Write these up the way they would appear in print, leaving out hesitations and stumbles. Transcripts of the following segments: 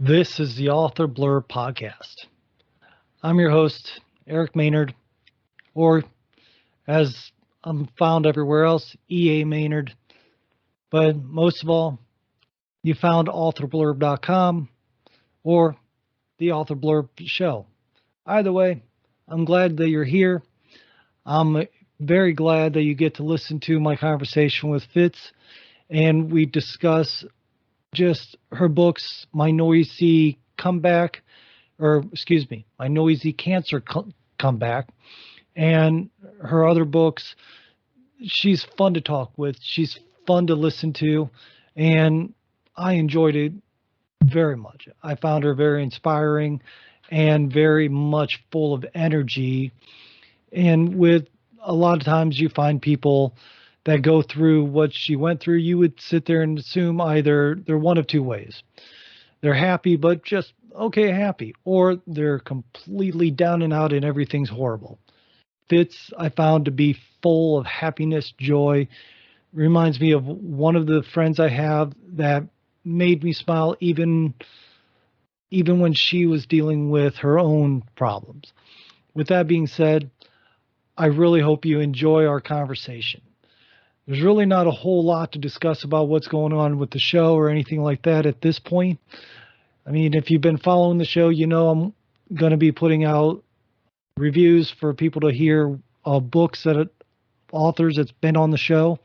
This is the Author Blurb podcast. I'm your host, Eric Maynard, or as I'm found everywhere else, EA Maynard. But most of all, you found authorblurb.com or the Author Blurb show. Either way, I'm glad that you're here. I'm very glad that you get to listen to my conversation with Fitz, and we discuss just her books, My Noisy Comeback, My Noisy Cancer Comeback, and her other books. She's fun to talk with. She's fun to listen to, and I enjoyed it very much. I found her very inspiring and very much full of energy. And with a lot of times you find people that go through what she went through, you would sit there and assume either they're one of two ways. They're happy, but just okay happy, or they're completely down and out and everything's horrible. Fitz, I found to be full of happiness, joy. Reminds me of one of the friends I have that made me smile even when she was dealing with her own problems. With that being said, I really hope you enjoy our conversation. There's really not a whole lot to discuss about what's going on with the show or anything like that at this point. I mean, if you've been following the show, you know I'm going to be putting out reviews for people to hear books that authors that's been on the show.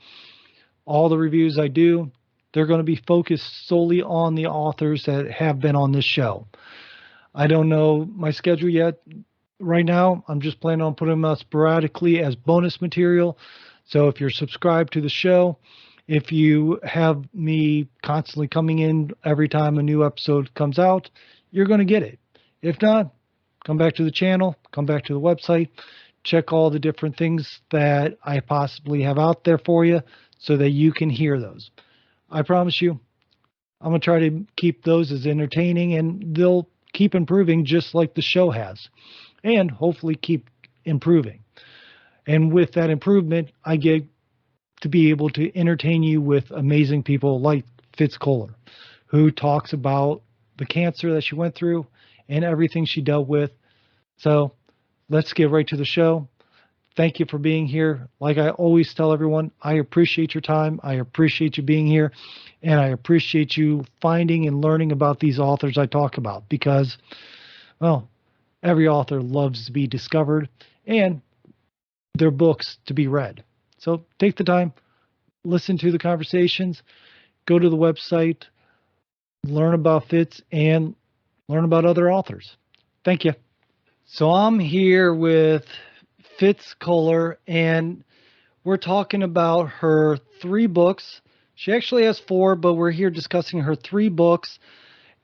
All the reviews I do, they're going to be focused solely on the authors that have been on this show. I don't know my schedule yet. Right now, I'm just planning on putting them out sporadically as bonus material. So if you're subscribed to the show, if you have me constantly coming in every time a new episode comes out, you're going to get it. If not, come back to the channel, come back to the website, check all the different things that I possibly have out there for you so that you can hear those. I promise you, I'm going to try to keep those as entertaining, and they'll keep improving just like the show has, and hopefully keep improving. And with that improvement, I get to be able to entertain you with amazing people like Fitz Koehler, who talks about the cancer that she went through and everything she dealt with. So let's get right to the show. Thank you for being here. Like I always tell everyone, I appreciate your time. I appreciate you being here. And I appreciate you finding and learning about these authors I talk about because, well, every author loves to be discovered and their books to be read. So take the time, listen to the conversations, go to the website, learn about Fitz, and learn about other authors. Thank you. So I'm here with Fitz Koehler, and we're talking about her 3 books. She actually has 4, but we're here discussing her 3 books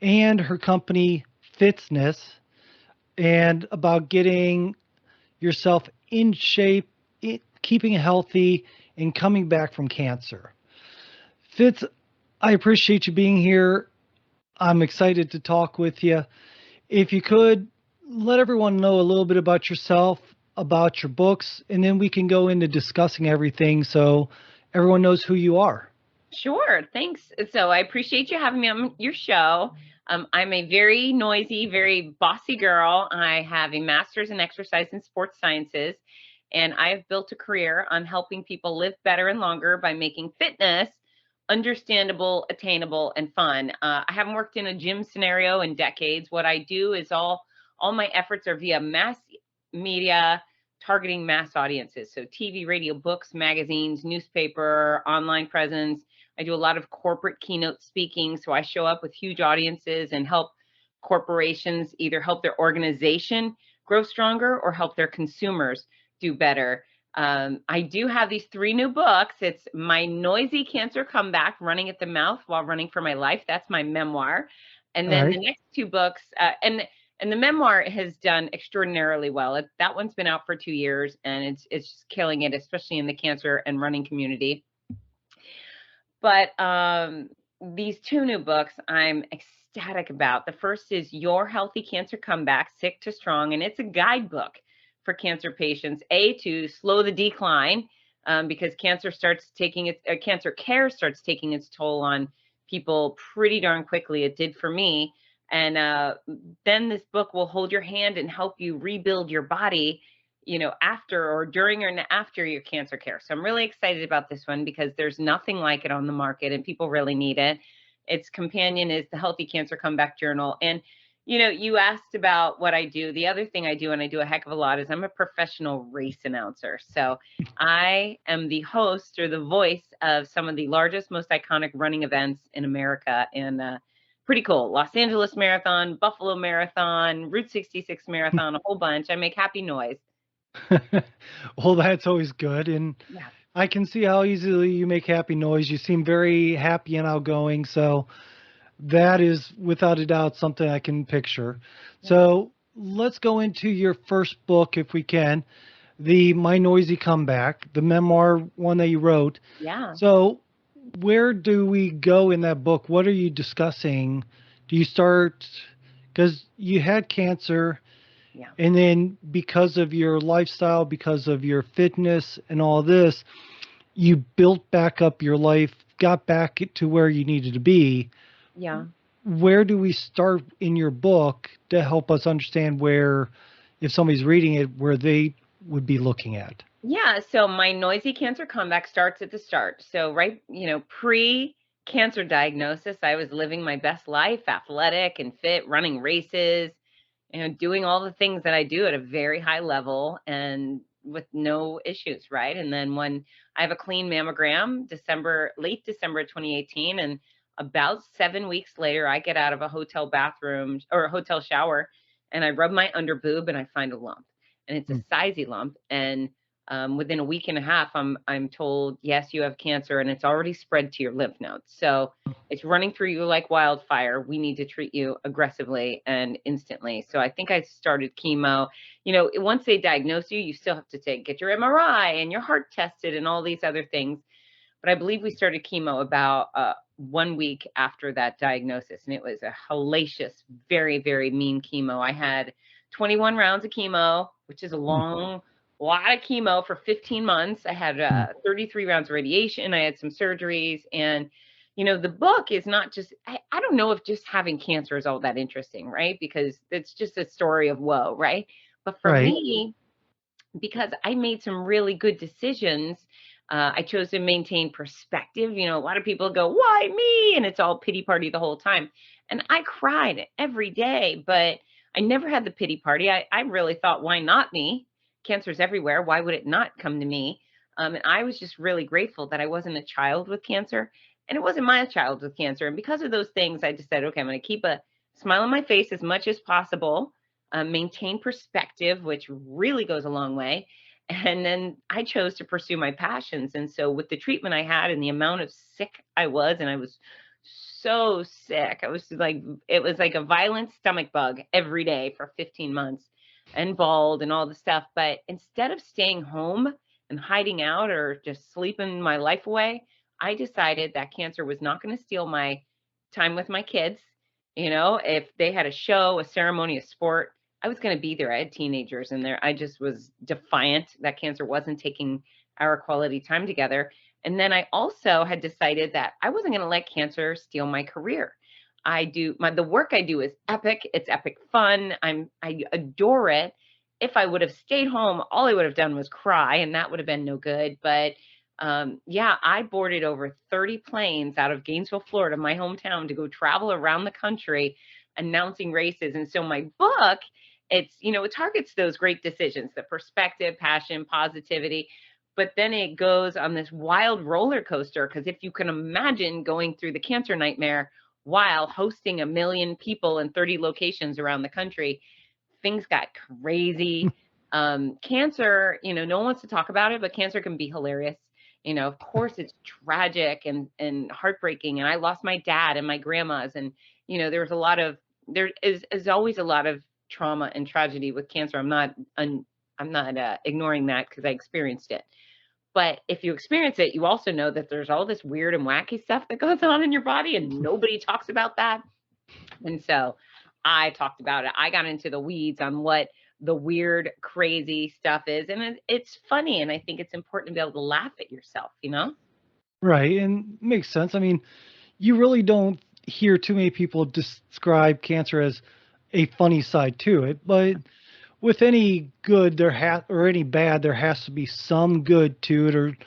and her company, Fitzness, and about getting yourself in shape, keeping healthy, and coming back from cancer. Fitz, I appreciate you being here. I'm excited to talk with you. If you could, let everyone know a little bit about yourself, about your books, and then we can go into discussing everything so everyone knows who you are. Sure. Thanks. So I appreciate you having me on your show. I'm a very noisy, very bossy girl. I have a master's in exercise and sports sciences, and I have built a career on helping people live better and longer by making fitness understandable, attainable, and fun. I haven't worked in a gym scenario in decades. What I do is all my efforts are via mass media, targeting mass audiences. So TV, radio, books, magazines, newspaper, online presence. I do a lot of corporate keynote speaking. So I show up with huge audiences and help corporations either help their organization grow stronger or help their consumers do better. I do have these 3 new books. It's My Noisy Cancer Comeback, Running at the Mouth While Running for My Life. That's my memoir. And then the next 2 books, and the memoir has done extraordinarily well. That one's been out for 2 years, and it's just killing it, especially in the cancer and running community. But these 2 new books I'm ecstatic about. The first is Your Healthy Cancer Comeback, Sick to Strong, and it's a guidebook for cancer patients, to slow the decline, because cancer care starts taking its toll on people pretty darn quickly. It did for me. And then this book will hold your hand and help you rebuild your body, after or during or after your cancer care. So I'm really excited about this one because there's nothing like it on the market and people really need it. Its companion is the Healthy Cancer Comeback Journal. And you asked about what I do. The other thing I do, and I do a heck of a lot, is I'm a professional race announcer. So I am the host or the voice of some of the largest, most iconic running events in America. And pretty cool. Los Angeles Marathon, Buffalo Marathon, Route 66 Marathon, a whole bunch. I make happy noise. Well, that's always good. And Yeah. I can see how easily you make happy noise. You seem very happy and outgoing. So that is without a doubt something I can picture. Yeah. So let's go into your first book, if we can, the My Noisy Comeback, the memoir one that you wrote. Yeah. So where do we go in that book? What are you discussing? Do you start, because you had cancer, Yeah. and then because of your lifestyle, because of your fitness and all this, you built back up your life, got back to where you needed to be. Yeah. Where do we start in your book to help us understand where, if somebody's reading it, where they would be looking at? Yeah. So my noisy cancer comeback starts at the start. So right, pre cancer diagnosis, I was living my best life, athletic and fit, running races, doing all the things that I do at a very high level and with no issues, right? And then when I have a clean mammogram, late December 2018, and about 7 weeks later, I get out of a hotel bathroom or a hotel shower and I rub my under boob and I find a lump. And it's a Mm. sizey lump. And within a week and a half, I'm told, yes, you have cancer and it's already spread to your lymph nodes. So it's running through you like wildfire. We need to treat you aggressively and instantly. So I think I started chemo. Once they diagnose you, you still have to get your MRI and your heart tested and all these other things. But I believe we started chemo about 1 week after that diagnosis. And it was a hellacious, very, very mean chemo. I had 21 rounds of chemo, which is a Mm. lot of chemo for 15 months. I had Mm. 33 rounds of radiation. I had some surgeries. And, the book is not just, I don't know if just having cancer is all that interesting, right? Because it's just a story of woe, right? But for Right. me, because I made some really good decisions. I chose to maintain perspective. A lot of people go, "Why me?" And it's all pity party the whole time. And I cried every day, but I never had the pity party. I really thought, "Why not me? Cancer's everywhere. Why would it not come to me?" And I was just really grateful that I wasn't a child with cancer, and it wasn't my child with cancer. And because of those things, I decided, okay, I'm going to keep a smile on my face as much as possible, maintain perspective, which really goes a long way. And then I chose to pursue my passions. And so, with the treatment I had and the amount of sick I was, and I was so sick, it was like a violent stomach bug every day for 15 months and bald and all the stuff. But instead of staying home and hiding out or just sleeping my life away, I decided that cancer was not going to steal my time with my kids. If they had a show, a ceremony, a sport, I was gonna be there. I had teenagers in there. I just was defiant that cancer wasn't taking our quality time together. And then I also had decided that I wasn't gonna let cancer steal my career. The work I do is epic. It's epic fun. I adore it. If I would have stayed home, all I would have done was cry, and that would have been no good. But yeah, I boarded over 30 planes out of Gainesville, Florida, my hometown, to go travel around the country announcing races. And so my book, it targets those great decisions, the perspective, passion, positivity, but then it goes on this wild roller coaster. Because if you can imagine going through the cancer nightmare while hosting 1 million people in 30 locations around the country, things got crazy. Cancer, no one wants to talk about it, but cancer can be hilarious. Of course, it's tragic and heartbreaking. And I lost my dad and my grandmas, and there is always a lot of trauma and tragedy with cancer. I'm not ignoring that because I experienced it. But if you experience it, you also know that there's all this weird and wacky stuff that goes on in your body, and nobody talks about that. And so I talked about it. I got into the weeds on what the weird, crazy stuff is. And it's funny. And I think it's important to be able to laugh at yourself, you know? Right. And makes sense. I mean, you really don't hear too many people describe cancer as a funny side to it, but with any good or any bad, there has to be some good to it, or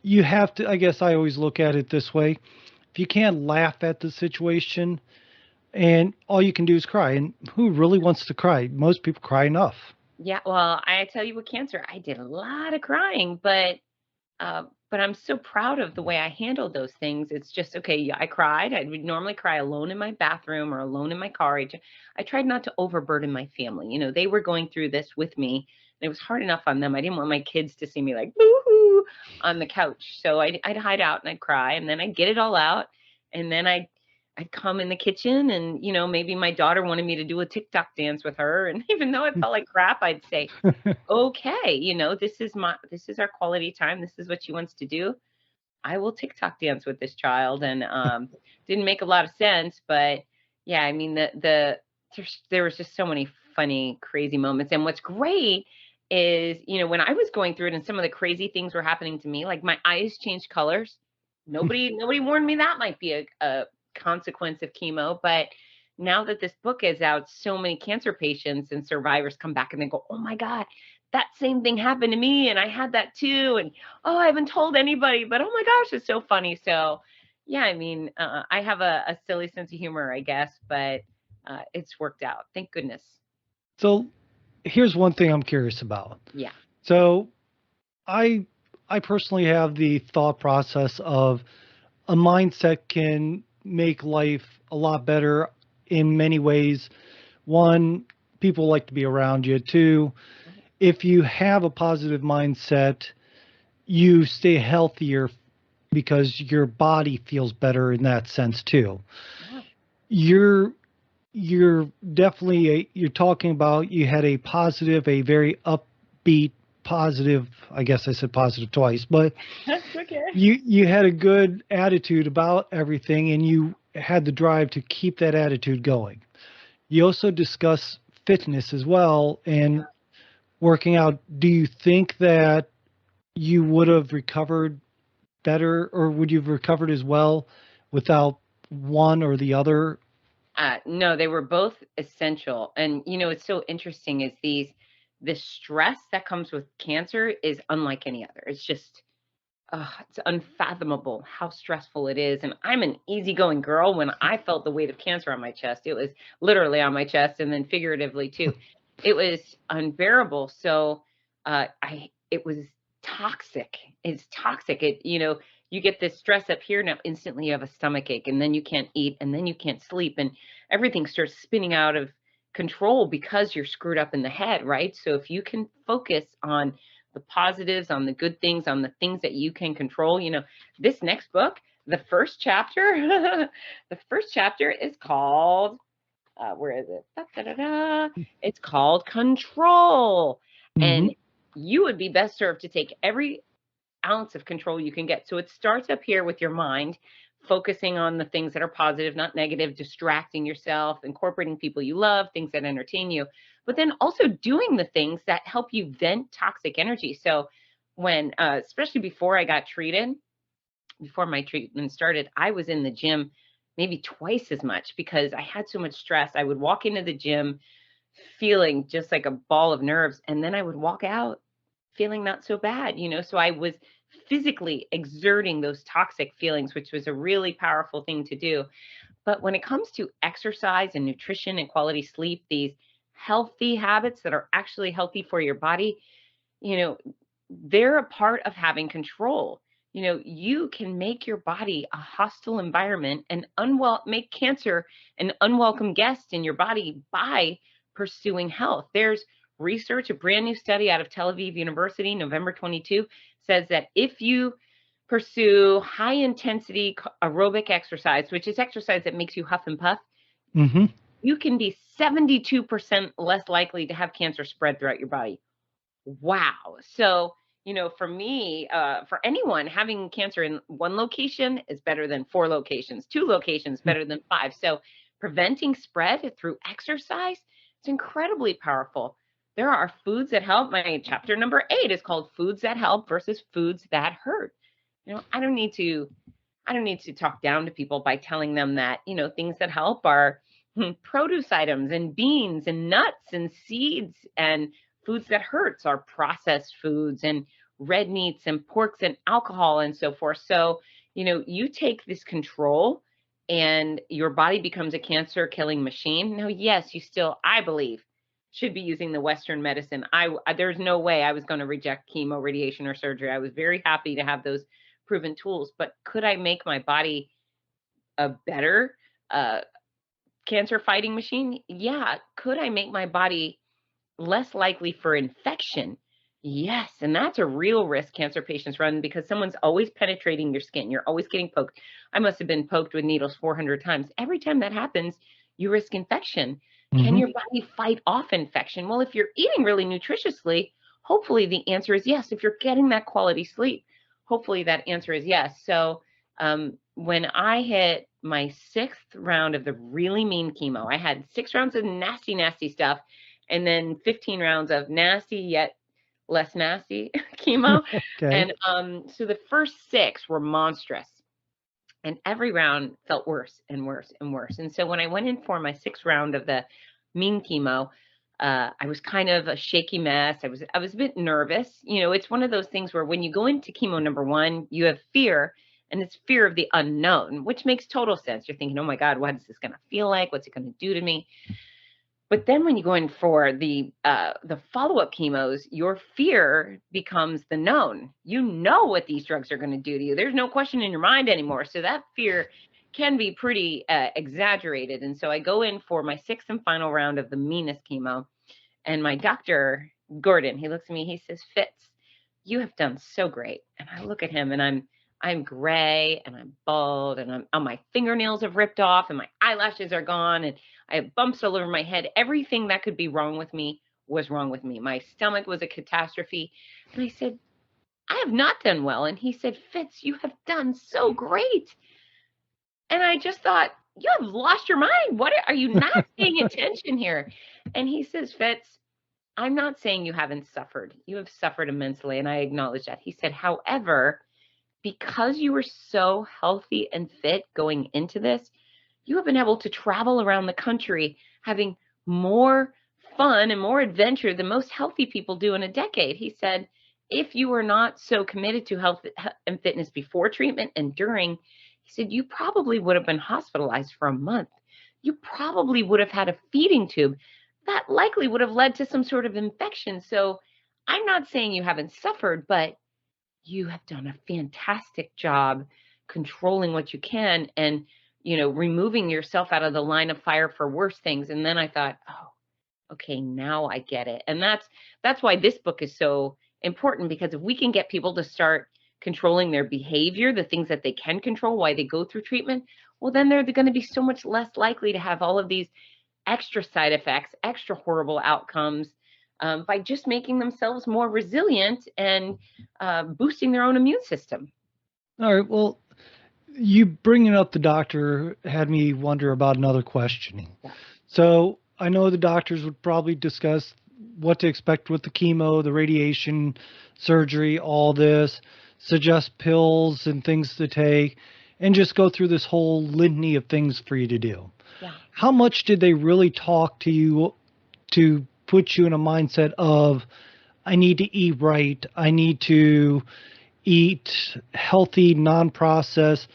you have to. I guess I always look at it this way: if you can't laugh at the situation, and all you can do is cry, and who really wants to cry? Most people cry enough. Yeah, well, I tell you with cancer, I did a lot of crying, but I'm so proud of the way I handled those things. It's just, okay, yeah, I cried. I would normally cry alone in my bathroom or alone in my car. I tried not to overburden my family. They were going through this with me. And it was hard enough on them. I didn't want my kids to see me like boo-hoo on the couch. So I'd hide out and I'd cry, and then I'd get it all out. And then I'd come in the kitchen, and maybe my daughter wanted me to do a TikTok dance with her. And even though it felt like crap, I'd say, okay, this is our quality time. This is what she wants to do. I will TikTok dance with this child. And didn't make a lot of sense, but yeah, I mean there was just so many funny, crazy moments. And what's great is, when I was going through it and some of the crazy things were happening to me, like my eyes changed colors. Nobody warned me that might be a consequence of chemo, but now that this book is out, so many cancer patients and survivors come back and they go, "Oh my God, that same thing happened to me, and I had that too." And oh, I haven't told anybody, but oh my gosh, it's so funny. So yeah, I mean, I have a silly sense of humor, I guess, but it's worked out. Thank goodness. So here's one thing I'm curious about. Yeah. So I I personally have the thought process of a mindset can make life a lot better in many ways. One, people like to be around you. Two, Right. if you have a positive mindset, you stay healthier because your body feels better in that sense too. Yeah. You're you're definitely you're talking about you had a positive, a very upbeat, positive. I guess I said positive twice, but That's okay. you had a good attitude about everything, and you had the drive to keep that attitude going. You also discuss fitness as well and working out. Do you think that you would have recovered better, or would you have recovered as well without one or the other? No, they were both essential. And it's so interesting is the stress that comes with cancer is unlike any other. It's just, it's unfathomable how stressful it is. And I'm an easygoing girl. When I felt the weight of cancer on my chest, it was literally on my chest, and then figuratively too. It was unbearable. So it was toxic. It's toxic. You get this stress up here, now instantly you have a stomach ache, and then you can't eat, and then you can't sleep, and everything starts spinning out of control because you're screwed up in the head, right? So if you can focus on the positives, on the good things, on the things that you can control. This next book, the first chapter, the first chapter is called, where is it? Da, da, da, da. It's called Control. Hmm. And you would be best served to take every ounce of control you can get. So it starts up here with your mind, focusing on the things that are positive, not negative, distracting yourself, incorporating people you love, things that entertain you, but then also doing the things that help you vent toxic energy. So when, especially before I got treated, before my treatment started, I was in the gym maybe twice as much because I had so much stress. I would walk into the gym feeling just like a ball of nerves, and then I would walk out feeling not so bad. So I was physically exerting those toxic feelings, which was a really powerful thing to do. But when it comes to exercise and nutrition and quality sleep, these healthy habits that are actually healthy for your body, you know, they're a part of having control. You can make your body a hostile environment and make cancer an unwelcome guest in your body by pursuing health. There's research, a brand new study out of Tel Aviv University, November 22, says that if you pursue high intensity aerobic exercise, which is exercise that makes you huff and puff, Hmm. you can be 72% less likely to have cancer spread throughout your body. Wow. So, for me, for anyone, having cancer in one location is better than four locations, two locations better than five. So, preventing spread through exercise, it's incredibly powerful. There are foods that help. My chapter number 8 is called Foods That Help versus Foods That Hurt. I don't need to I don't need to talk down to people by telling them that, things that help are produce items and beans and nuts and seeds, and foods that hurts are processed foods and red meats and porks and alcohol and so forth. So, you take this control and your body becomes a cancer killing machine. Now, yes, you still, I believe, should be using the Western medicine. There's no way I was going to reject chemo, radiation, or surgery. I was very happy to have those proven tools, but could I make my body a better uh, cancer fighting machine? Yeah. Could I make my body less likely for infection? Yes. And that's a real risk cancer patients run, because someone's always penetrating your skin. You're always getting poked. I must have been poked with needles 400 times. Every time that happens, you risk infection. Can Hmm. your body fight off infection? Well, if you're eating really nutritiously, hopefully the answer is yes. If you're getting that quality sleep, hopefully that answer is yes. So when I hit my 6th round of the really mean chemo, I had 6 rounds of nasty, nasty stuff, and then 15 rounds of nasty yet less nasty chemo. Okay. And so the first 6 were monstrous, and every round felt worse and worse and worse. And so when I went in for my 6th round of the mean chemo, I was kind of a shaky mess. I was a bit nervous. It's one of those things where when you go into chemo number 1, you have fear, and it's fear of the unknown, which makes total sense. You're thinking, "Oh my God, what is this going to feel like? What's it going to do to me?" But then when you go in for the follow-up chemos, your fear becomes the known. You know what these drugs are going to do to you. There's no question in your mind anymore. So that fear can be pretty exaggerated. And so I go in for my 6th and final round of the meanest chemo, and my doctor, Gordon, he looks at me, he says, "Fitz, you have done so great." And I look at him, and I'm gray and I'm bald, and my fingernails have ripped off and my eyelashes are gone, and I have bumps all over my head. Everything that could be wrong with me was wrong with me. My stomach was a catastrophe. And I said, "I have not done well." And he said, "Fitz, you have done so great." And I just thought, "You have lost your mind. What are you not paying attention here?" And he says, "Fitz, I'm not saying you haven't suffered. You have suffered immensely, and I acknowledge that." He said, "However, because you were so healthy and fit going into this, you have been able to travel around the country having more fun and more adventure than most healthy people do in a decade." He said, "If you were not so committed to health and fitness before treatment and during," he said, "you probably would have been hospitalized for a month. You probably would have had a feeding tube. That likely would have led to some sort of infection. So I'm not saying you haven't suffered, but you have done a fantastic job controlling what you can, and removing yourself out of the line of fire for worse things." And then I thought, "Oh, okay, now I get it." And that's why this book is so important, because if we can get people to start controlling their behavior, the things that they can control, why they go through treatment, well, then they're going to be so much less likely to have all of these extra side effects, extra horrible outcomes, by just making themselves more resilient and boosting their own immune system. All right. Well, you bringing up the doctor had me wonder about another questioning. Yeah. So I know the doctors would probably discuss what to expect with the chemo, the radiation, surgery, all this, suggest pills and things to take, and just go through this whole litany of things for you to do. Yeah. How much did they really talk to you to put you in a mindset of, I need to eat right, I need to eat healthy, non processed,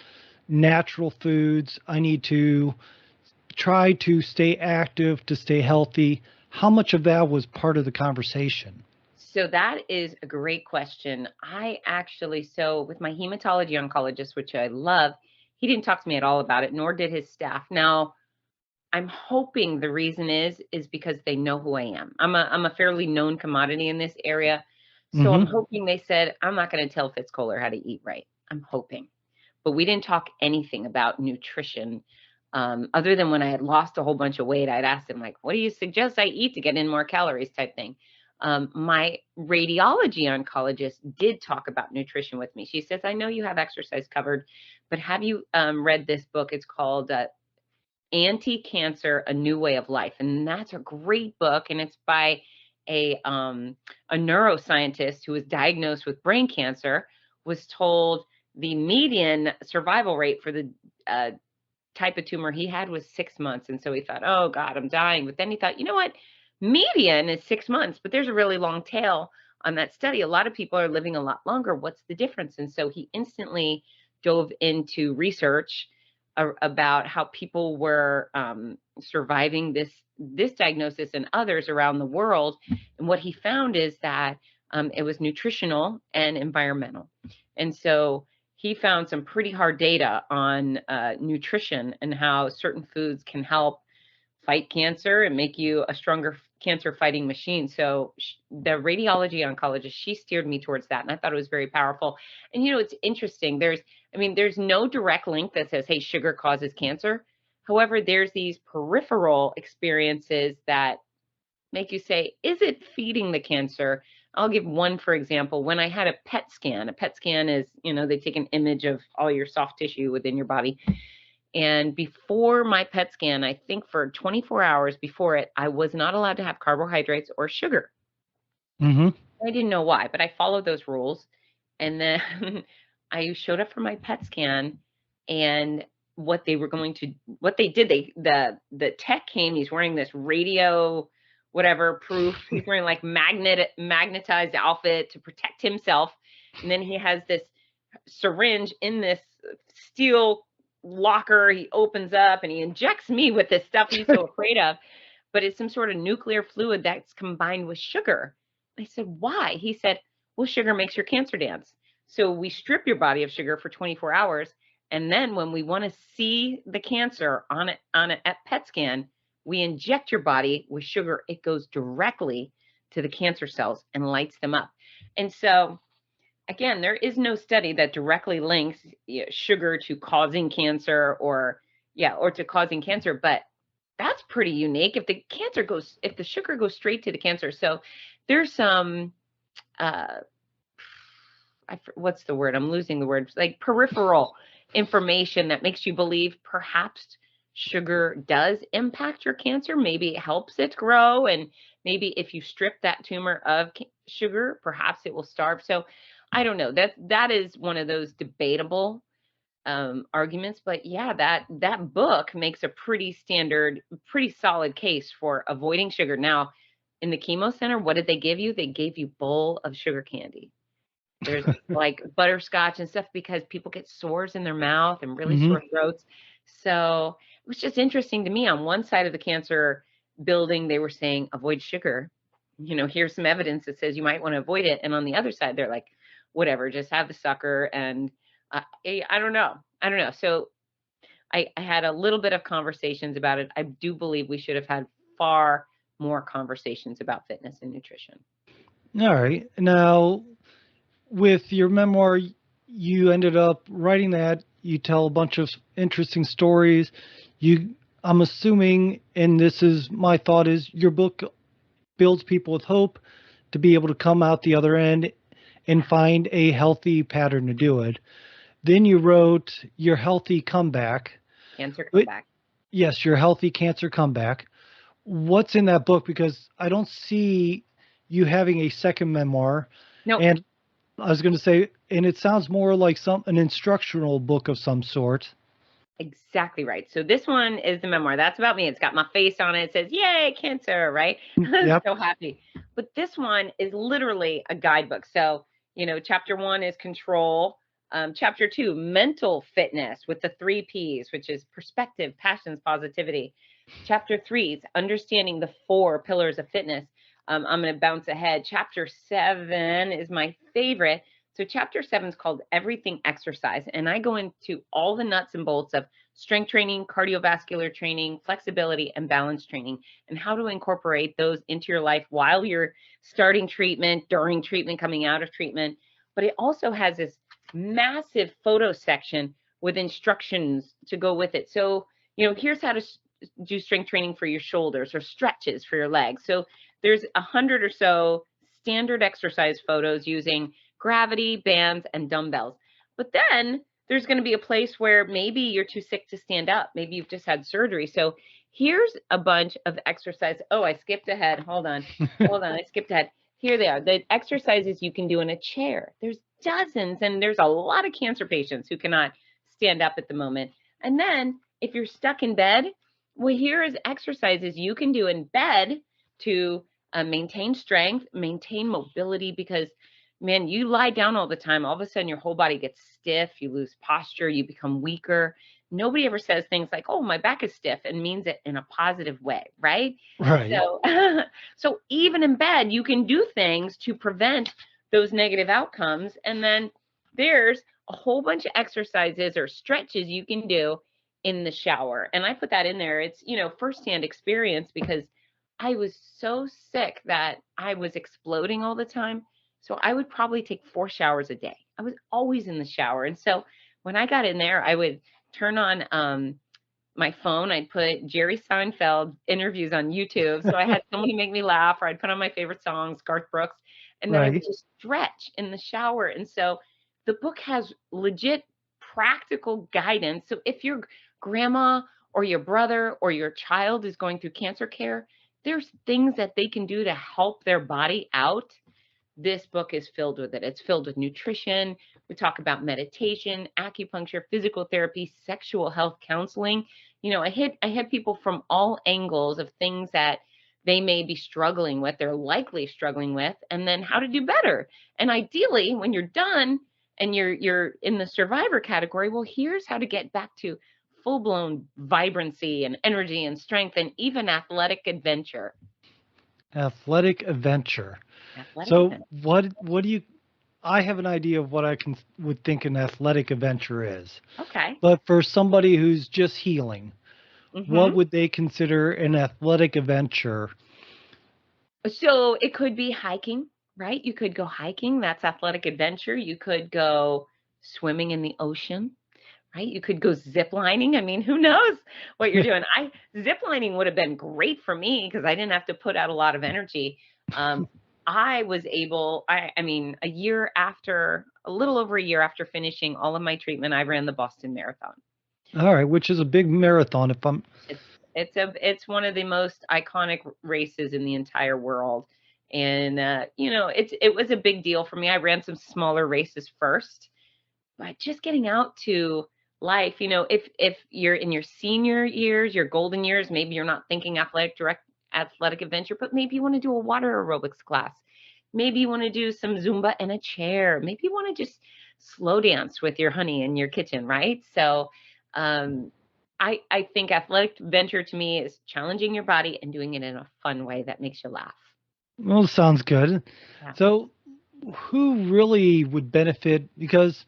natural foods, I need to try to stay active, to stay healthy? How much of that was part of the conversation? So that is a great question. So with my hematology oncologist, which I love, he didn't talk to me at all about it, nor did his staff. Now, I'm hoping the reason is because they know who I am. I'm a fairly known commodity in this area. So I'm Hmm. hoping they said, "I'm not going to tell Fitz Koehler how to eat right." I'm hoping. But we didn't talk anything about nutrition, other than when I had lost a whole bunch of weight. I'd asked him, like, "What do you suggest I eat to get in more calories?" type thing. My radiology oncologist did talk about nutrition with me. She says, "I know you have exercise covered, but have you read this book? It's called Anti-Cancer: A New Way of Life." And that's a great book, and it's by a neuroscientist who was diagnosed with brain cancer, was told the median survival rate for the type of tumor he had was 6 months. And so he thought, oh God, I'm dying. But then he thought, you know what? Median is 6 months, but there's a really long tail on that study. A lot of people are living a lot longer. What's the difference? And so he instantly dove into research about how people were surviving this diagnosis and others around the world. And what he found is that it was nutritional and environmental. And so he found some pretty hard data on nutrition and how certain foods can help fight cancer and make you a stronger cancer fighting machine. So the radiology oncologist, she steered me towards that. And I thought it was very powerful. And, it's interesting. There's no direct link that says, hey, sugar causes cancer. However, there's these peripheral experiences that make you say, is it feeding the cancer? I'll give one, for example. When I had a PET scan is, they take an image of all your soft tissue within your body. And before my PET scan, I think for 24 hours before it, I was not allowed to have carbohydrates or sugar. Mm-hmm. I didn't know why, but I followed those rules. And then I showed up for my PET scan, and what they did, the tech came, he's wearing this radio, whatever proof, he's wearing like magnetized outfit to protect himself. And then he has this syringe in this steel locker. He opens up and he injects me with this stuff he's so afraid of, but it's some sort of nuclear fluid that's combined with sugar. I said, why? He said, well, sugar makes your cancer dance. So we strip your body of sugar for 24 hours. And then when we want to see the cancer on a PET scan, we inject your body with sugar. It goes directly to the cancer cells and lights them up. And so, again, there is no study that directly links sugar to causing cancer or to causing cancer, but that's pretty unique. If the sugar goes straight to the cancer. So there's some, what's the word? I'm losing the word. Like peripheral information that makes you believe perhaps sugar does impact your cancer. Maybe it helps it grow. And maybe if you strip that tumor of sugar, perhaps it will starve. So I don't know. That is one of those debatable arguments. But yeah, that book makes a pretty solid case for avoiding sugar. Now, in the chemo center, what did they give you? They gave you a bowl of sugar candy. There's like butterscotch and stuff because people get sores in their mouth and really sore throats. So it was just interesting to me. On one side of the cancer building, they were saying avoid sugar. Here's some evidence that says you might want to avoid it. And on the other side, they're like, whatever, just have the sucker. And I don't know. So I had a little bit of conversations about it. I do believe we should have had far more conversations about fitness and nutrition. All right. Now, with your memoir, you ended up writing that. You tell a bunch of interesting stories. I'm assuming, and this is my thought, is your book builds people with hope to be able to come out the other end and find a healthy pattern to do it. Then you wrote Your Healthy Comeback. Cancer Comeback. Yes, Your Healthy Cancer Comeback. What's in that book? Because I don't see you having a second memoir. No. And I was going to say, and it sounds more like an instructional book of some sort. Exactly right. So this one is the memoir. That's about me. It's got my face on it. It says, yay, cancer, right? Yep. So happy. But this one is literally a guidebook. So, chapter 1 is control. Chapter 2, mental fitness with the 3 Ps, which is perspective, passions, positivity. Chapter 3 is understanding the 4 pillars of fitness. I'm going to bounce ahead. Chapter 7 is my favorite. So chapter 7 is called Everything Exercise. And I go into all the nuts and bolts of strength training, cardiovascular training, flexibility, and balance training, and how to incorporate those into your life while you're starting treatment, during treatment, coming out of treatment. But it also has this massive photo section with instructions to go with it. So, here's how to do strength training for your shoulders or stretches for your legs. So there's 100 or so standard exercise photos using gravity, bands, and dumbbells. But then there's going to be a place where maybe you're too sick to stand up. Maybe you've just had surgery. So here's a bunch of exercise. Oh, I skipped ahead. Hold on. I skipped ahead. Here they are. The exercises you can do in a chair. There's dozens. And there's a lot of cancer patients who cannot stand up at the moment. And then if you're stuck in bed, well, here is exercises you can do in bed to maintain strength, maintain mobility, because man, you lie down all the time, all of a sudden your whole body gets stiff, you lose posture, you become weaker. Nobody ever says things like, "Oh, my back is stiff," and means it in a positive way, right? Right. So, so even in bed, you can do things to prevent those negative outcomes. And then there's a whole bunch of exercises or stretches you can do in the shower. And I put that in there. It's, firsthand experience because I was so sick that I was exploding all the time. So I would probably take 4 showers a day. I was always in the shower. And so when I got in there, I would turn on my phone. I'd put Jerry Seinfeld interviews on YouTube. So I had someone to make me laugh, or I'd put on my favorite songs, Garth Brooks, and then I would Right. just stretch in the shower. And so the book has legit practical guidance. So if your grandma or your brother or your child is going through cancer care, there's things that they can do to help their body out. This book is filled with it. It's filled with nutrition. We talk about meditation, acupuncture, physical therapy, sexual health counseling. I hit people from all angles of things that they may be struggling with, they're likely struggling with, and then how to do better. And ideally, when you're done and you're in the survivor category, well, here's how to get back to full-blown vibrancy and energy and strength and even athletic adventure. Athletic adventure. Athletic So adventure. what do you I have an idea of what I can would think an athletic adventure is. Okay. But for somebody who's just healing, what Mhm. would they consider an athletic adventure? So it could be hiking, right? You could go hiking. That's athletic adventure. You could go swimming in the ocean, right? You could go zip lining. I mean, who knows what you're doing? Zip lining would have been great for me because I didn't have to put out a lot of energy. Um, I was able, I mean, a little over a year after finishing all of my treatment, I ran the Boston Marathon. All right, which is a big marathon if I'm It's it's one of the most iconic races in the entire world, and it was a big deal for me. I ran some smaller races first, but just getting out to life, if you're in your senior years, your golden years, maybe you're not thinking athletic adventure, but maybe you want to do a water aerobics class. Maybe you want to do some Zumba in a chair. Maybe you want to just slow dance with your honey in your kitchen, right? So um, I think athletic adventure to me is challenging your body and doing it in a fun way that makes you laugh. well, sounds good. Yeah. So who really would benefit because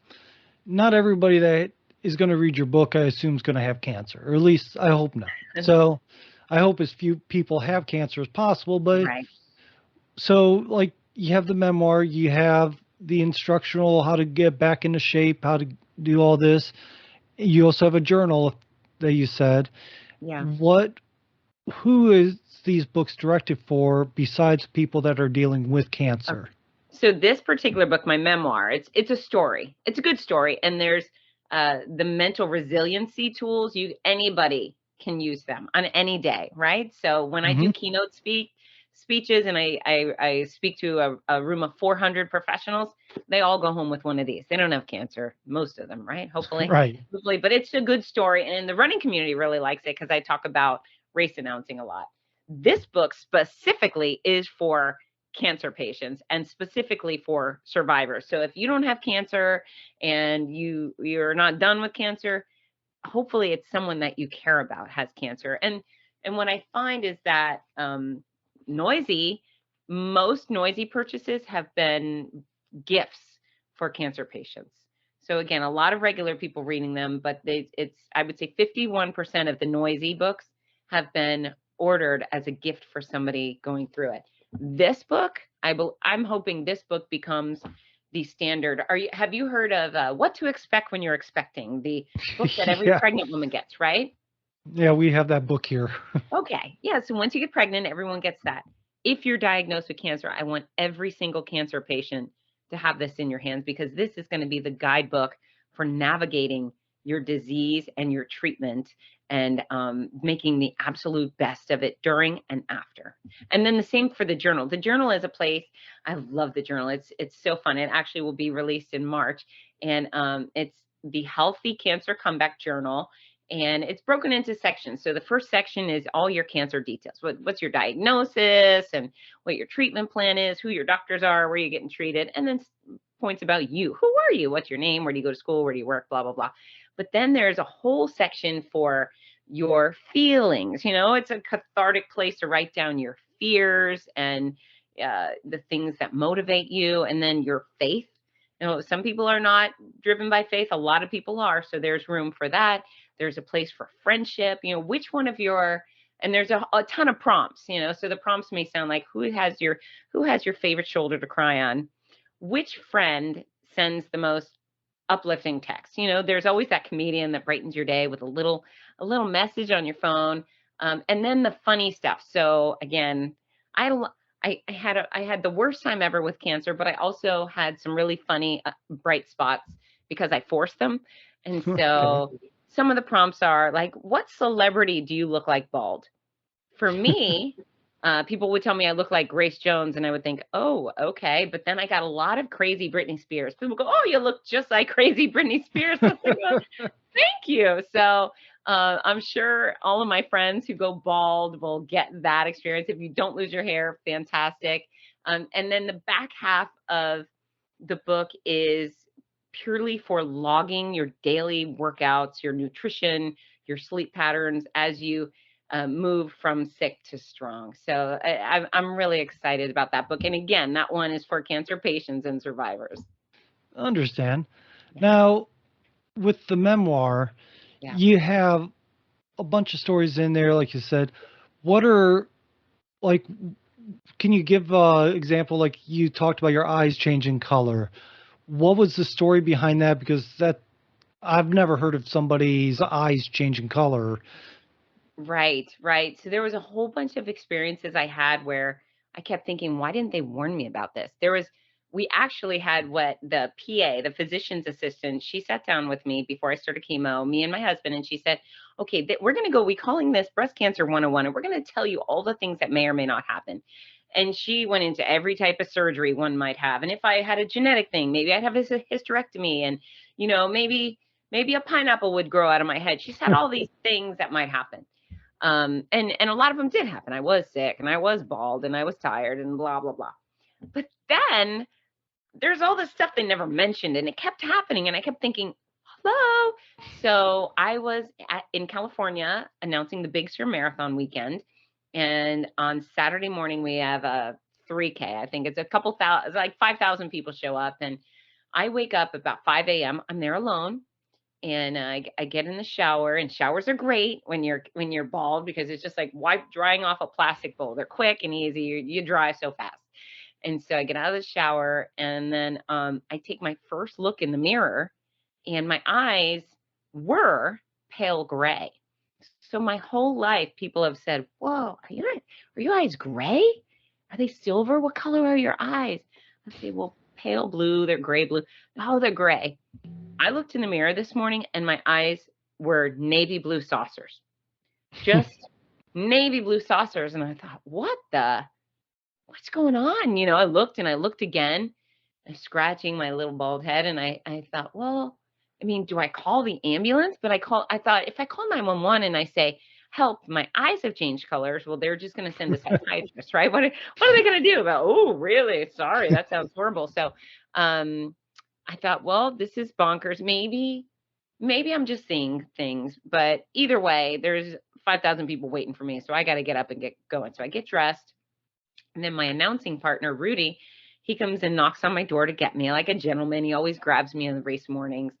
not everybody that is going to read your book, I assume, is going to have cancer, or at least I hope not. So I hope as few people have cancer as possible. But Right. so, like, you have the memoir, you have the instructional, how to get back into shape, how to do all this. You also have a journal that you said. Yeah. What, who is these books directed for besides people that are dealing with cancer? So this particular book, my memoir, it's a story. It's a good story, and there's the mental resiliency tools. Anybody can use them on any day, right? So when I do Hmm. keynote speeches and I speak to a room of 400 professionals, they all go home with one of these. They don't have cancer, most of them, right? Right. Hopefully, but it's a good story, and the running community really likes it because I talk about race announcing a lot. This book specifically is for cancer patients and specifically for survivors. So if you don't have cancer and you're not done with cancer, hopefully it's someone that you care about has cancer. And what I find is that noisy, most noisy purchases have been gifts for cancer patients. So again, a lot of regular people reading them, but it's I would say 51% of the noisy books have been ordered as a gift for somebody going through it. This book, I'm hoping this book becomes the standard. Have you heard of What to Expect When You're Expecting? The book that every Yeah. pregnant woman gets, right? Yeah, we have that book here. Okay. Yeah. So once you get pregnant, everyone gets that. If you're diagnosed with cancer, I want every single cancer patient to have this in your hands because this is going to be the guidebook for navigating your disease and your treatment. and making the absolute best of it during and after. And then the same for the journal. The journal is a place, I love the journal. It's so fun. It actually will be released in March, and it's the Healthy Cancer Comeback Journal. And it's broken into sections. So the first section is all your cancer details. What's your diagnosis and what your treatment plan is, who your doctors are, where you're getting treated, and then points about you. Who are you? What's your name? Where do you go to school? Where do you work? Blah, blah, blah. But then there's a whole section for your feelings. It's a cathartic place to write down your fears and the things that motivate you, and then your faith. Some people are not driven by faith. A lot of people are. So there's room for that. There's a place for friendship. Which one of your, and there's a ton of prompts. So the prompts may sound like who has your favorite shoulder to cry on? Which friend sends the most uplifting text? There's always that comedian that brightens your day with a little message on your phone. And then the funny stuff. So again, I had the worst time ever with cancer, but I also had some really funny bright spots because I forced them. And so some of the prompts are like, what celebrity do you look like bald? For me, people would tell me I look like Grace Jones, and I would think, oh, okay. But then I got a lot of crazy Britney Spears. People go, oh, you look just like crazy Britney Spears. I was like, oh, thank you. So I'm sure all of my friends who go bald will get that experience. If you don't lose your hair, fantastic. And then the back half of the book is purely for logging your daily workouts, your nutrition, your sleep patterns as you move from sick to strong. So I'm really excited about that book. And again, that one is for cancer patients and survivors. Understand. Yeah. Now, with the memoir, Yeah. you have a bunch of stories in there, like you said. What are, like, can you give an example? Like you talked about your eyes changing color. What was the story behind that? Because I've never heard of somebody's eyes changing color. Right. So there was a whole bunch of experiences I had where I kept thinking, why didn't they warn me about this? We actually had what the PA, the physician's assistant, she sat down with me before I started chemo, me and my husband, and she said, okay, we're going to go, we calling this breast cancer 101, and we're going to tell you all the things that may or may not happen. And she went into every type of surgery one might have. And if I had a genetic thing, maybe I'd have a hysterectomy, and, maybe a pineapple would grow out of my head. She said all these things that might happen. And a lot of them did happen. I was sick and I was bald and I was tired and blah, blah, blah. But then there's all this stuff they never mentioned, and it kept happening. And I kept thinking, hello. So I was in California announcing the Big Sur Marathon weekend. And on Saturday morning, we have a 3K. I think it's a couple thousand, like 5,000 people show up. And I wake up about 5 a.m. I'm there alone. And I get in the shower, and showers are great when you're bald, because it's just like drying off a plastic bowl. They're quick and easy. You dry so fast. And so I get out of the shower, and then I take my first look in the mirror, and my eyes were pale gray. So my whole life, people have said, whoa, are your eyes gray? Are they silver? What color are your eyes? I say, well, pale blue. They're gray blue. Oh, they're gray. I looked in the mirror this morning, and my eyes were navy blue saucers, just navy blue saucers. And I thought, what's going on? I looked and I looked again, and scratching my little bald head. And I thought, well, I mean, do I call the ambulance? But I thought, if I call 911 and I say, help, my eyes have changed colors, well, they're just going to send a psychiatrist, right? What are they going to do about, oh, really? Sorry, that sounds horrible. So, I thought, well, this is bonkers. Maybe I'm just seeing things, but either way, there's 5,000 people waiting for me. So I got to get up and get going. So I get dressed, and then my announcing partner, Rudy, he comes and knocks on my door to get me like a gentleman. He always grabs me in the race mornings.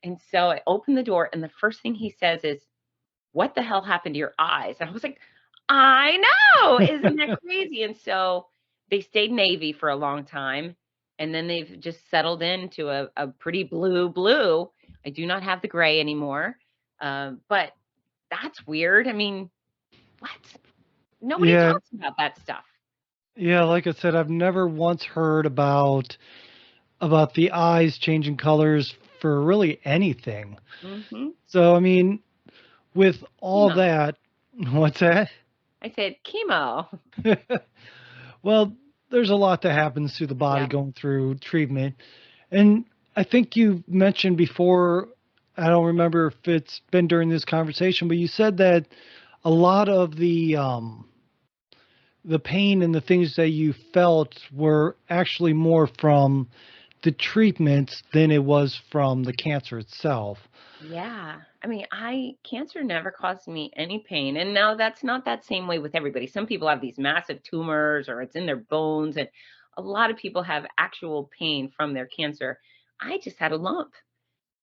And so I open the door, and the first thing he says is, what the hell happened to your eyes? And I was like, I know, isn't that crazy? And so they stayed navy for a long time. And then they've just settled into a pretty blue. I do not have the gray anymore. But that's weird. I mean, what? Nobody Yeah, talks about that stuff. yeah. Like I said, I've never once heard about the eyes changing colors for really anything. Hmm. So, I mean, with all Chemo. that, what's that? I said chemo. Well, there's a lot that happens to the body Yeah. going through treatment. And I think you mentioned before, I don't remember if it's been during this conversation, but you said that a lot of the pain and the things that you felt were actually more from the treatments than it was from the cancer itself. Yeah. I mean, I cancer never caused me any pain. And now that's not that same way with everybody. Some people have these massive tumors or it's in their bones and a lot of people have actual pain from their cancer. I just had a lump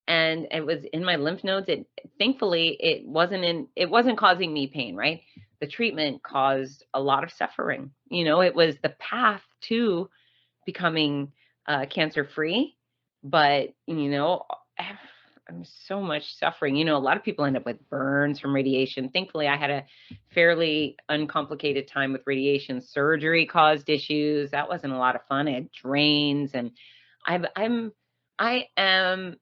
and it was in my lymph nodes. It thankfully it wasn't causing me pain, right? The treatment caused a lot of suffering. It was the path to becoming cancer free, but I'm so much suffering. A lot of people end up with burns from radiation. Thankfully, I had a fairly uncomplicated time with radiation. Surgery caused issues. That wasn't a lot of fun. I had drains, and I am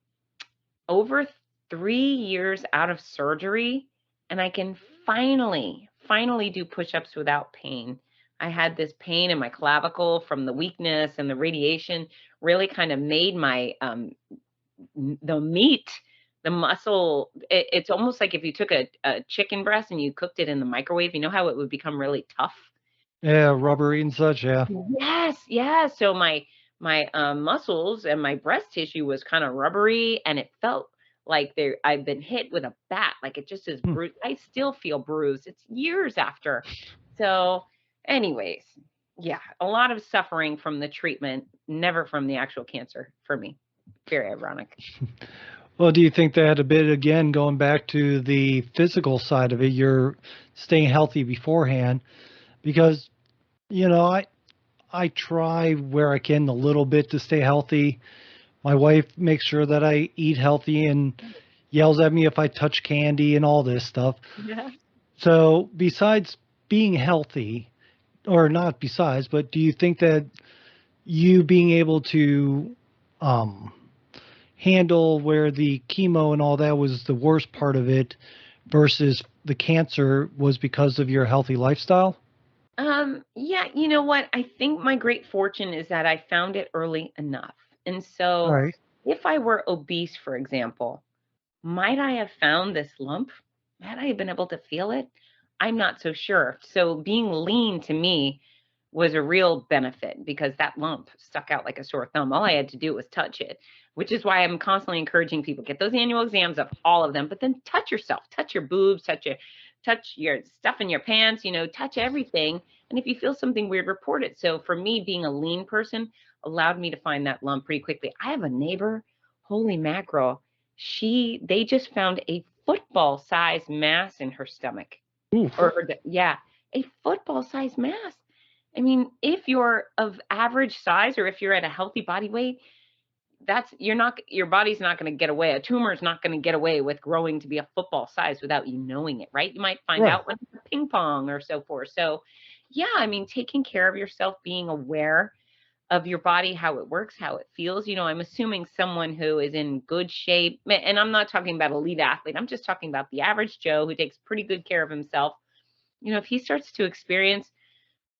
over 3 years out of surgery, and I can finally do push-ups without pain. I had this pain in my clavicle from the weakness and the radiation really kind of made my the meat, the muscle. It's almost like if you took a chicken breast and you cooked it in the microwave. You know how it would become really tough. Yeah, rubbery and such. Yeah. Yes, yes. So my muscles and my breast tissue was kind of rubbery, and it felt like I've been hit with a bat. Like it just is Hmm. bruised. I still feel bruised. It's years after. So, anyways, yeah, a lot of suffering from the treatment, never from the actual cancer for me. Very ironic. Well, do you think that a bit again going back to the physical side of it, you're staying healthy beforehand? Because, you know, I try where I can a little bit to stay healthy. My wife makes sure that I eat healthy and yells at me if I touch candy and all this stuff. Yeah. So, besides being healthy, or not besides, but do you think that you being able to um, handle where the chemo and all that was the worst part of it versus the cancer was because of your healthy lifestyle? Yeah, you know what? I think my great fortune is that I found it early enough. And All so right. if I were obese, for example, might I have found this lump? Had I been able to feel it? I'm not so sure. So being lean to me was a real benefit because that lump stuck out like a sore thumb. All I had to do was touch it, which is why I'm constantly encouraging people get those annual exams of all of them, but then touch yourself, touch your boobs, touch your stuff in your pants, touch everything. And if you feel something weird, report it. So for me, being a lean person allowed me to find that lump pretty quickly. I have a neighbor, holy mackerel, they just found a football sized mass in her stomach Ooh. or yeah, a football sized mass. I mean, if you're of average size or if you're at a healthy body weight, your body's not going to get away. A tumor is not going to get away with growing to be a football size without you knowing it, right? You might find Right. out when it's a ping pong or so forth. So, yeah, I mean, taking care of yourself, being aware of your body, how it works, how it feels. I'm assuming someone who is in good shape, and I'm not talking about elite athlete. I'm just talking about the average Joe who takes pretty good care of himself. If he starts to experience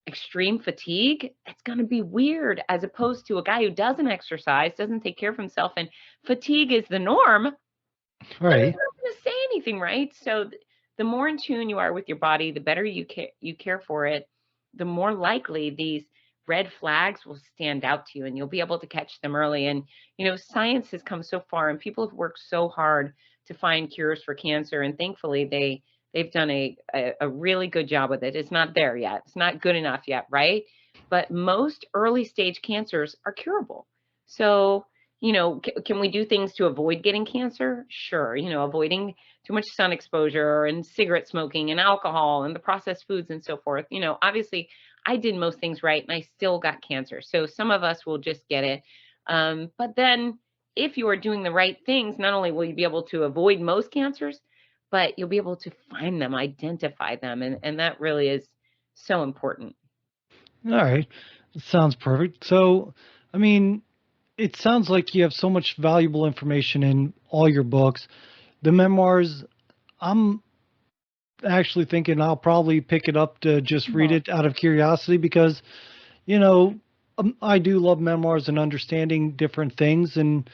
extreme fatigue, it's going to be weird as opposed to a guy who doesn't exercise, doesn't take care of himself, and fatigue is the norm. But he's Right. not going to say anything, right? So the more in tune you are with your body, the better you care for it, the more likely these red flags will stand out to you and you'll be able to catch them early. And science has come so far and people have worked so hard to find cures for cancer, and thankfully they've done a really good job with it. It's not there yet. It's not good enough yet, right? But most early stage cancers are curable. So, can we do things to avoid getting cancer? Sure. Avoiding too much sun exposure and cigarette smoking and alcohol and the processed foods and so forth. Obviously, I did most things right and I still got cancer. So some of us will just get it. But then if you are doing the right things, not only will you be able to avoid most cancers, but you'll be able to find them, identify them. And that really is so important. All right. Sounds perfect. So, I mean, it sounds like you have so much valuable information in all your books. The memoirs, I'm actually thinking I'll probably pick it up to just read Oh, it out of curiosity because, you know, I do love memoirs and understanding different things, and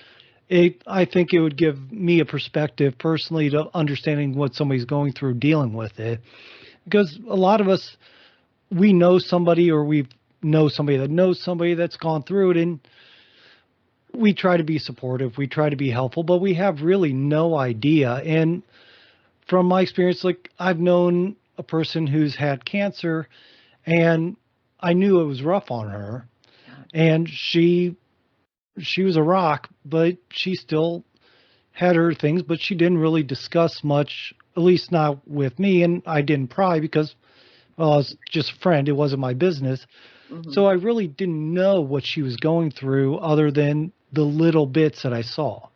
I think it would give me a perspective personally to understanding what somebody's going through dealing with it. Because a lot of us, we know somebody or we know somebody that knows somebody that's gone through it, and we try to be supportive, we try to be helpful, but we have really no idea. And from my experience, like I've known a person who's had cancer, and I knew it was rough on her, God. and she was a rock, but she still had her things, but she didn't really discuss much, at least not with me, and I didn't pry because, well, I was just a friend. It wasn't my business. Hmm. So I really didn't know what she was going through other than the little bits that I saw.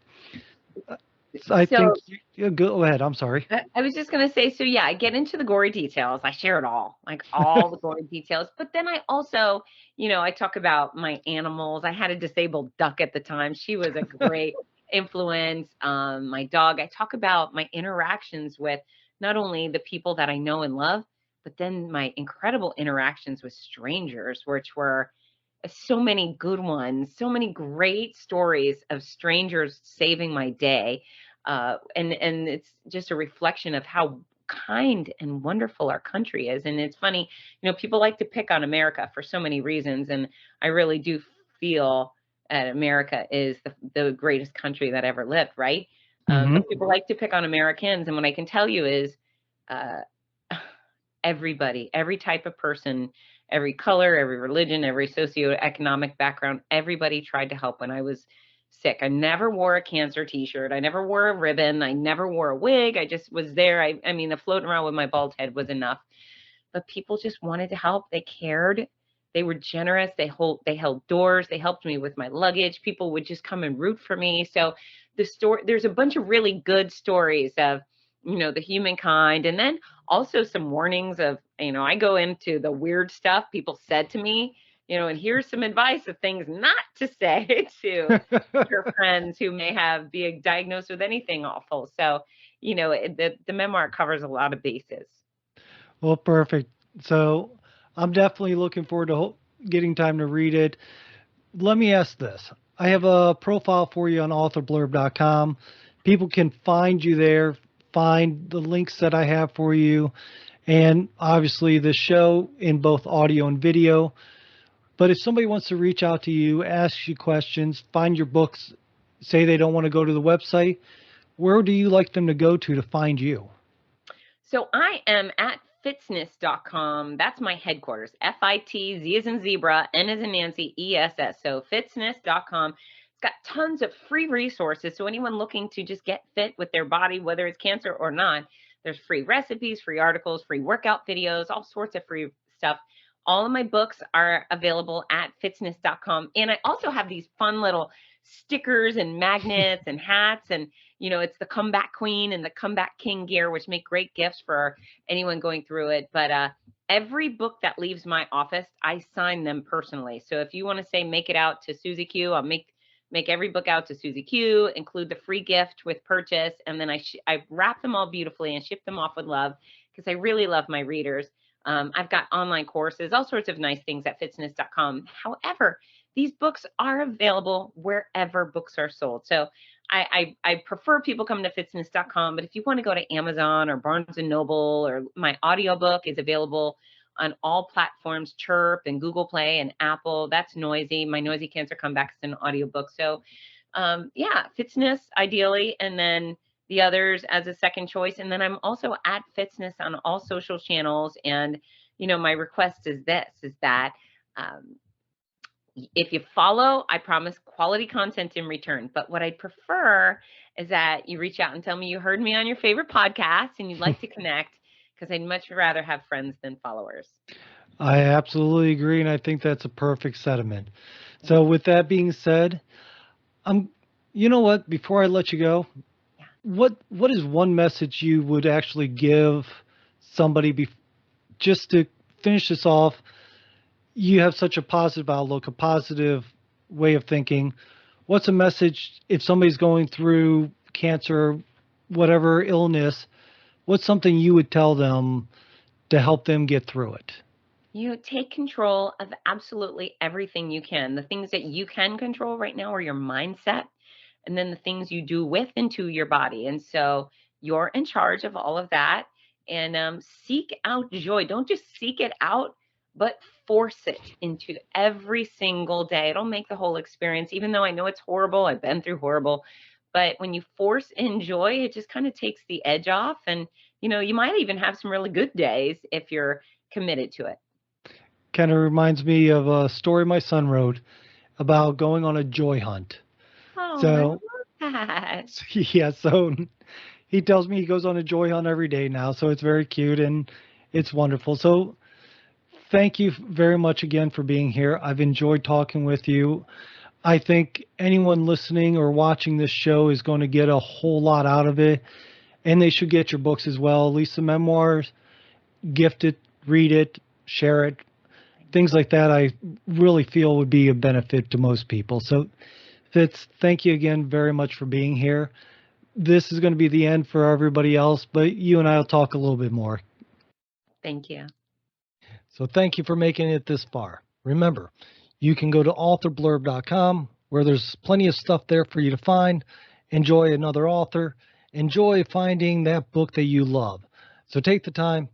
So I think, So yeah, go ahead. I'm sorry. I was just gonna say, so yeah, I get into the gory details. I share it all, like all the gory details. But then I also, I talk about my animals. I had a disabled duck at the time. She was a great influence. My dog. I talk about my interactions with not only the people that I know and love, but then my incredible interactions with strangers, which were so many good ones, so many great stories of strangers saving my day. And it's just a reflection of how kind and wonderful our country is. And it's funny, people like to pick on America for so many reasons, and I really do feel that America is the greatest country that ever lived, right? Hmm. But people like to pick on Americans, and what I can tell you is, uh, everybody, every type of person, every color, every religion, every socioeconomic background, everybody tried to help when I was sick. I never wore a cancer t-shirt. I never wore a ribbon. I never wore a wig. I just was there. I mean, the floating around with my bald head was enough. But people just wanted to help. They cared. They were generous. They held doors. They helped me with my luggage. People would just come and root for me. So there's a bunch of really good stories of, the humankind. And then also some warnings of, I go into the weird stuff people said to me, and here's some advice of things not to say to your friends who may have be diagnosed with anything awful. So, the memoir covers a lot of bases. Well, perfect. So I'm definitely looking forward to getting time to read it. Let me ask this. I have a profile for you on authorblurb.com. People can find you there, find the links that I have for you, and obviously the show in both audio and video. But if somebody wants to reach out to you, ask you questions, find your books, say they don't want to go to the website, where do you like them to go to find you? So I am at fitzness.com. That's my headquarters. FITZ as in zebra, N as in Nancy, ESS. So fitzness.com. It's got tons of free resources. So anyone looking to just get fit with their body, whether it's cancer or not, there's free recipes, free articles, free workout videos, all sorts of free stuff. All of my books are available at fitzness.com. And I also have these fun little stickers and magnets and hats, and it's the comeback queen and the comeback king gear, which make great gifts for anyone going through it. But every book that leaves my office, I sign them personally. So if you want to say make it out to Susie Q, I'll make every book out to Susie Q, include the free gift with purchase, and then I wrap them all beautifully and ship them off with love because I really love my readers. I've got online courses, all sorts of nice things at fitzness.com. However, these books are available wherever books are sold. So I prefer people come to fitzness.com, but if you want to go to Amazon or Barnes and Noble, or my audiobook is available on all platforms, Chirp and Google Play and Apple. That's Noisy. My Noisy Cancer Comeback is an audiobook. So yeah, Fitzness ideally, and then the others as a second choice. And then I'm also at Fitzness on all social channels. And, my request is that um, if you follow, I promise quality content in return. But what I'd prefer is that you reach out and tell me you heard me on your favorite podcast and you'd like to connect, because I'd much rather have friends than followers. I absolutely agree, and I think that's a perfect sentiment. So, Thanks. with that being said, I'm, you know what? Before I let you go, Yeah. what is one message you would actually give somebody just to finish this off? You have such a positive outlook, a positive way of thinking. What's a message if somebody's going through cancer, whatever illness, what's something you would tell them to help them get through it? You take control of absolutely everything you can. The things that you can control right now are your mindset and then the things you do with and to your body. And so you're in charge of all of that. And seek out joy. Don't just seek it out, but force it into every single day. It'll make the whole experience, even though I know it's horrible. I've been through horrible. But when you force in joy, it just kind of takes the edge off. And, you might even have some really good days if you're committed to it. Kind of reminds me of a story my son wrote about going on a joy hunt. Oh, I So, love that. yeah, so he tells me he goes on a joy hunt every day now. So it's very cute and it's wonderful. So thank you very much again for being here. I've enjoyed talking with you. I think anyone listening or watching this show is going to get a whole lot out of it, and they should get your books as well. At least the memoirs, gift it, read it, share it, things like that. I really feel would be a benefit to most people. So, Fitz, thank you again very much for being here. This is going to be the end for everybody else, but you and I will talk a little bit more. Thank you. So thank you for making it this far. Remember, you can go to authorblurb.com where there's plenty of stuff there for you to find. Enjoy another author. Enjoy finding that book that you love. So take the time,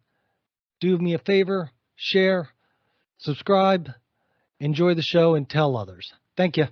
do me a favor, share, subscribe, enjoy the show, and tell others. Thank you.